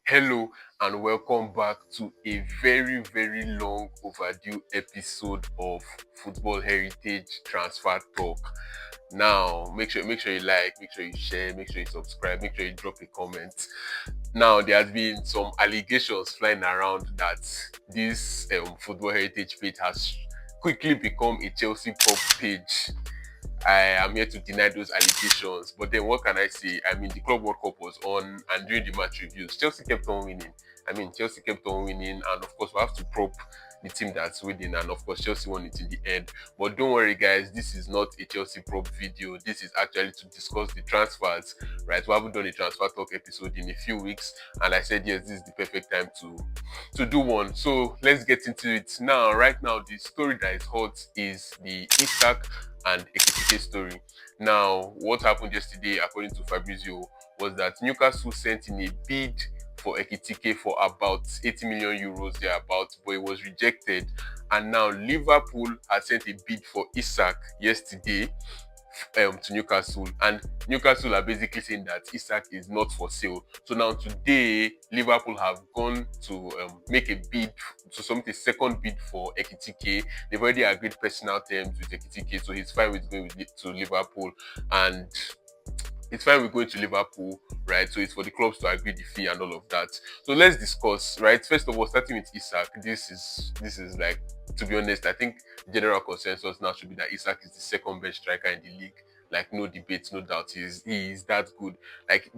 Hello and welcome back to a very long overdue episode of Football Heritage Transfer Talk. Now, make sure you like, make sure you share, make sure you subscribe, make sure you drop a comment. Now, there has been some allegations flying around that this Football Heritage page has quickly become a Chelsea prop page. I am here to deny those allegations. But then what can I say? I mean, the Club World Cup was on, and during the match reviews, Chelsea kept on winning. Chelsea kept on winning, and of course, we have to prop the team that's winning, and of course, Chelsea won it in the end. But don't worry, guys, this is not a Chelsea prop video. This is actually to discuss the transfers, right? We haven't done a transfer talk episode in a few weeks, and I said, yes, this is the perfect time to do one. So let's get into it now. Right now, the story that is hot is the Isak and Ekitike story. Now, what happened yesterday, according to Fabrizio, was that Newcastle sent in a bid for Ekitike for about 80 million euros thereabouts, but it was rejected. And now Liverpool has sent a bid for Isak yesterday to Newcastle, and Newcastle are basically saying that Isak is not for sale. So now today, Liverpool have gone to make a bid to submit a second bid for Ekitike. They've already agreed personal terms with Ekitike, so he's fine with going to Liverpool, and it's fine with going to Liverpool, right? So it's for the clubs to agree the fee and all of that. So let's discuss, right? First of all, starting with Isak, this is like, to be honest, I think general consensus now should be that Isak is the second best striker in the league. Like, no debate, no doubt, he is that good. Like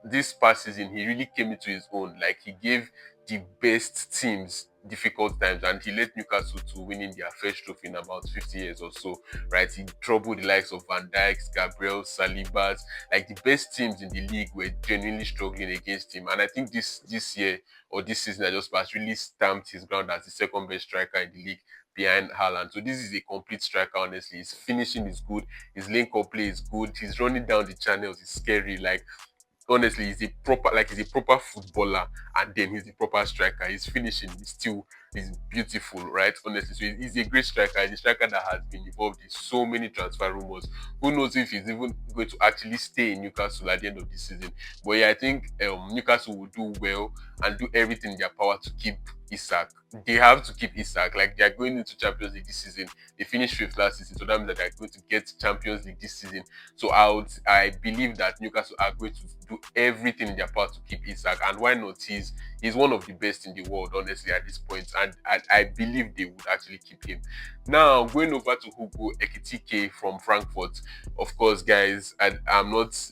this past season, he really came into his own. Like, he gave the best teams difficult times, and he led Newcastle to winning their first trophy in about 50 years or so, right? He troubled the likes of Van Dijk's, Gabriel, Saliba's. Like, the best teams in the league were genuinely struggling against him. And I think this year, or this season that just passed, really stamped his ground as the second best striker in the league behind Haaland. So this is a complete striker, honestly. His finishing is good, his link-up play is good, he's running down the channels, is scary. Like, honestly, he's a proper footballer, and then he's a proper striker. His finishing is beautiful, right? Honestly, so he's a great striker. He's a striker that has been involved in so many transfer rumors. Who knows if he's even going to actually stay in Newcastle at the end of the season? But yeah, I think Newcastle will do well and do everything in their power to keep Isak. They have to keep Isak. Like, they are going into Champions League this season. They finished fifth last season, so that means that they are going to get Champions League this season. So I believe that Newcastle are going to do everything in their power to keep Isak, and why not? He's one of the best in the world, honestly, at this point, and I believe they would actually keep him. Now, going over to Hugo Ekitike from Frankfurt. Of course, guys, I'm not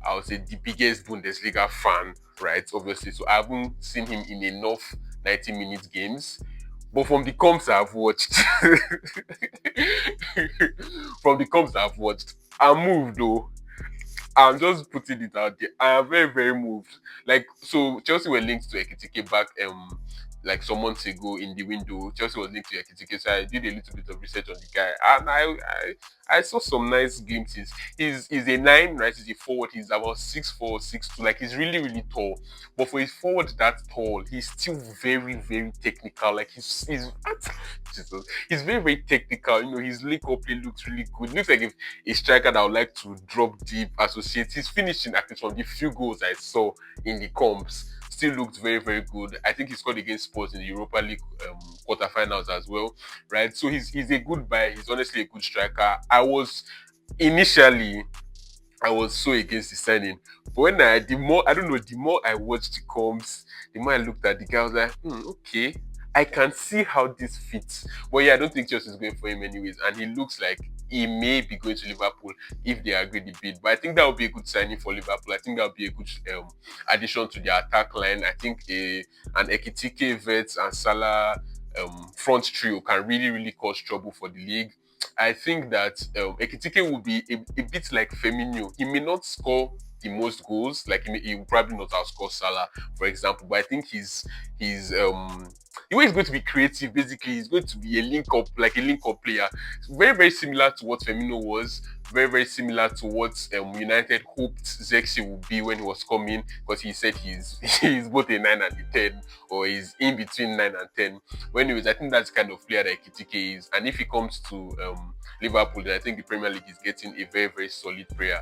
I would say the biggest Bundesliga fan, right? Obviously, so I haven't seen him in enough 90-minute games. But from the comps I've watched, I'm moved though. I'm just putting it out there. I am very moved. Like, so Chelsea were linked to Ekitike back like some months ago in the window. Chelsea was linked to Ekitike, so I did a little bit of research on the guy, and I saw some nice glimpses. He's a nine, right? He's a forward. He's about 6'4", 6'2". Like, he's really tall. But for his forward that tall, he's still very technical. Like, he's Jesus, he's very technical. You know, his link up play looks really good. Looks like a striker that would like to drop deep, associate his finishing, at least from the few goals I saw in the comps, still looked very good. I think he scored against Spurs in the Europa League quarterfinals as well, right? So he's a good buy. He's honestly a good striker. Initially I was so against the signing, but the more I watched the comps, the more I looked at the guy, I was like, okay, I can see how this fits. But yeah, I don't think Chelsea is going for him anyways, and he looks like he may be going to Liverpool if they agree the bid. But I think that would be a good signing for Liverpool. I think that would be a good addition to their attack line. I think an Ekitike, Vets, and Salah front trio can really cause trouble for the league. I think that Ekitike will be a bit like Firmino. He may not score the most goals, like he will probably not outscore Salah, for example. But I think he's the way he's going to be creative. Basically, he's going to be a link up player. Very similar to what Firmino was very, very similar to what United hoped Zexi would be when he was coming, because he said he's both a 9 and a 10, or he's in between 9 and 10. But anyways, I think that's the kind of player that Ekitike is. And if he comes to Liverpool, then I think the Premier League is getting a very, very solid player.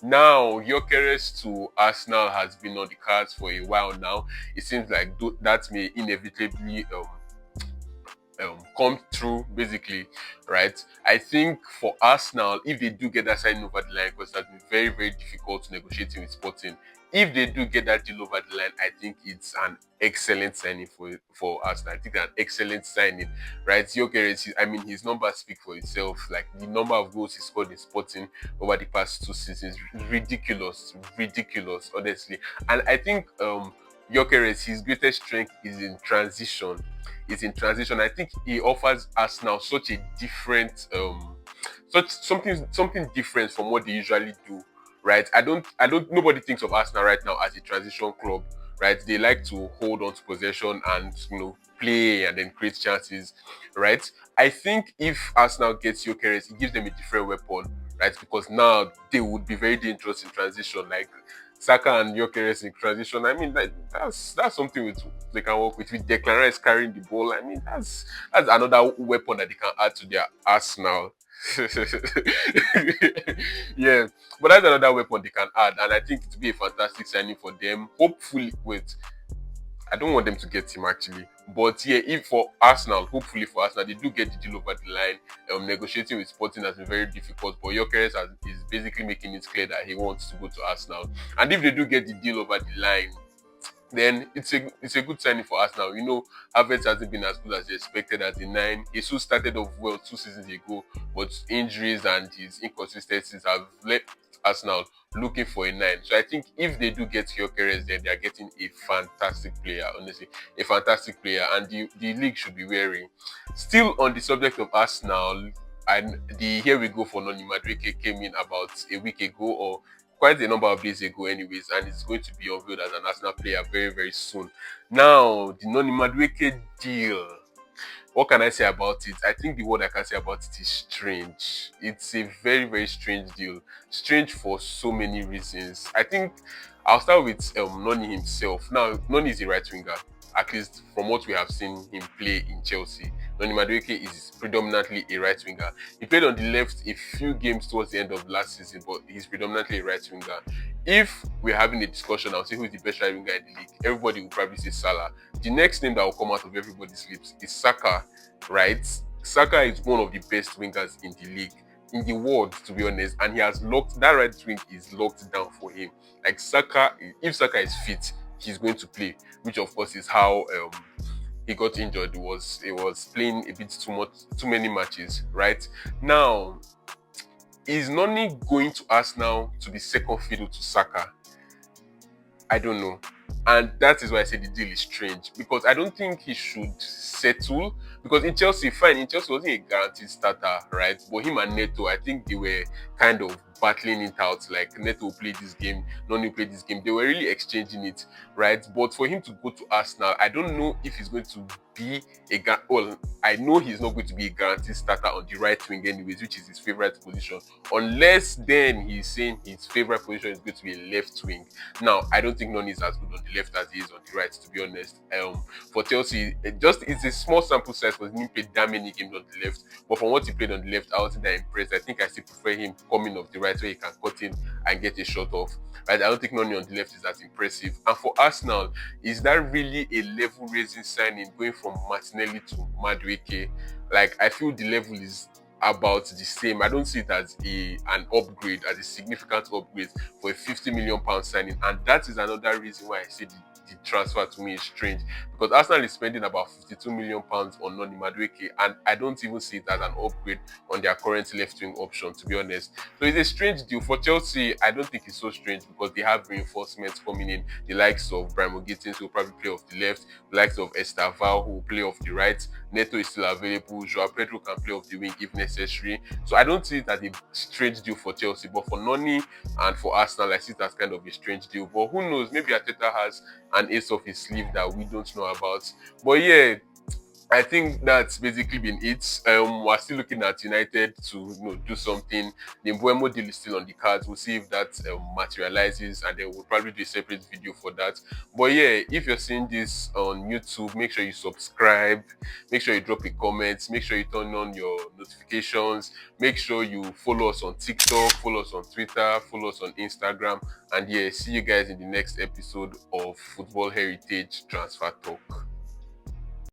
Now, Gyokeres to Arsenal has been on the cards for a while now. It seems like that may inevitably come through, basically, right? I think for Arsenal, if they do get that signing over the line, because that's been very, very difficult negotiating with Sporting, if they do get that deal over the line, I think it's an excellent signing for Arsenal. I think an excellent signing, right? Gyokeres, I mean, his numbers speak for itself. Like, the number of goals he scored in Sporting over the past 2 seasons, ridiculous, honestly. And I think Gyokeres, his greatest strength is in transition. I think he offers Arsenal such a different such something different from what they usually do, right? Nobody thinks of Arsenal right now as a transition club, right? They like to hold on to possession and play and then create chances, right? I think if Arsenal gets Gyokeres, it gives them a different weapon, right? Because now they would be very dangerous in transition, like Saka and Gyokeres in transition. I mean, that's something they can work with. With Declan Rice carrying the ball, I mean, that's another weapon that they can add to their arsenal. Yeah, but that's another weapon they can add, and I think it will be a fantastic signing for them. Hopefully, I don't want them to get him actually, but yeah, if for Arsenal, hopefully for Arsenal, they do get the deal over the line. Negotiating with Sporting has been very difficult, but Gyökeres is basically making it clear that he wants to go to Arsenal. And if they do get the deal over the line, then it's a good signing for Arsenal. Havertz hasn't been as good as they expected as a 9. Jesus started off well 2 seasons ago, but injuries and his inconsistencies have left Arsenal looking for a 9. So I think if they do get Gyokeres, then they are getting a fantastic player, honestly. A fantastic player, and the league should be wary. Still on the subject of Arsenal, and the here we go for Noni Madueke came in about a week ago, or quite a number of days ago anyways, and it's going to be unveiled as an Arsenal player very, very soon. Now, the Noni Madueke deal, what can I say about it? I think the word I can say about it is strange. It's a very, very strange deal. Strange for so many reasons. I think I'll start with Noni himself. Now, Noni is a right winger, at least from what we have seen him play in Chelsea. Noni Madueke is predominantly a right winger. He played on the left a few games towards the end of last season, but he's predominantly a right winger. If we're having a discussion, I'll say who is the best right winger in the league. Everybody will probably say Salah. The next name that will come out of everybody's lips is Saka, right? Saka is one of the best wingers in the league, in the world, to be honest, and he has locked that right wing is locked down for him. Like Saka, if Saka is fit, he's going to play, which of course is how he got injured. He was playing a bit too many matches, right? Now, is Noni going to Arsenal to be second fiddle to Saka? I don't know. And that is why I say the deal is strange, because I don't think he should settle. Because in Chelsea, fine, in Chelsea wasn't a guaranteed starter, right? But him and Neto, I think they were kind of battling it out. Like Neto played this game, Noni played this game. They were really exchanging it, right? But for him to go to Arsenal, I don't know if he's going to be well, I know he's not going to be a guaranteed starter on the right wing anyways, which is his favorite position. Unless then he's saying his favorite position is going to be a left wing. Now, I don't think Noni is as good on the left as he is on the right, to be honest. For Chelsea, it's a small sample size because he didn't play that many games on the left. But from what he played on the left, I wasn't that impressed. I think I still prefer him coming off the right where he can cut in and get a shot off. Right? I don't think Noni on the left is that impressive. And for Arsenal, is that really a level raising signing going from Martinelli to Madueke? Like, I feel the level is about the same. I don't see it as an upgrade, as a significant upgrade for a £50 million signing, and that is another reason why I say the transfer to me is strange, because Arsenal is spending about £52 million on Noni Madueke, and I don't even see it as an upgrade on their current left wing option, to be honest. So it's a strange deal. For Chelsea, I don't think it's so strange because they have reinforcements coming in, the likes of Brimo Gittins, who will probably play off the left, the likes of Estaval, who will play off the right. Neto is still available. Joao Pedro can play off the wing if necessary. So I don't see it as a strange deal for Chelsea, but for Noni and for Arsenal, I see it as kind of a strange deal. But who knows? Maybe Arteta has an ace of his sleeve that we don't know about. But yeah, I think that's basically been it. We're still looking at United to do something. The Mbuemo deal is still on the cards. We'll see if that materializes, and then we'll probably do a separate video for that. But yeah, if you're seeing this on YouTube, make sure you subscribe. Make sure you drop a comment. Make sure you turn on your notifications. Make sure you follow us on TikTok, follow us on Twitter, follow us on Instagram, and yeah, see you guys in the next episode of Football Heritage Transfer Talk.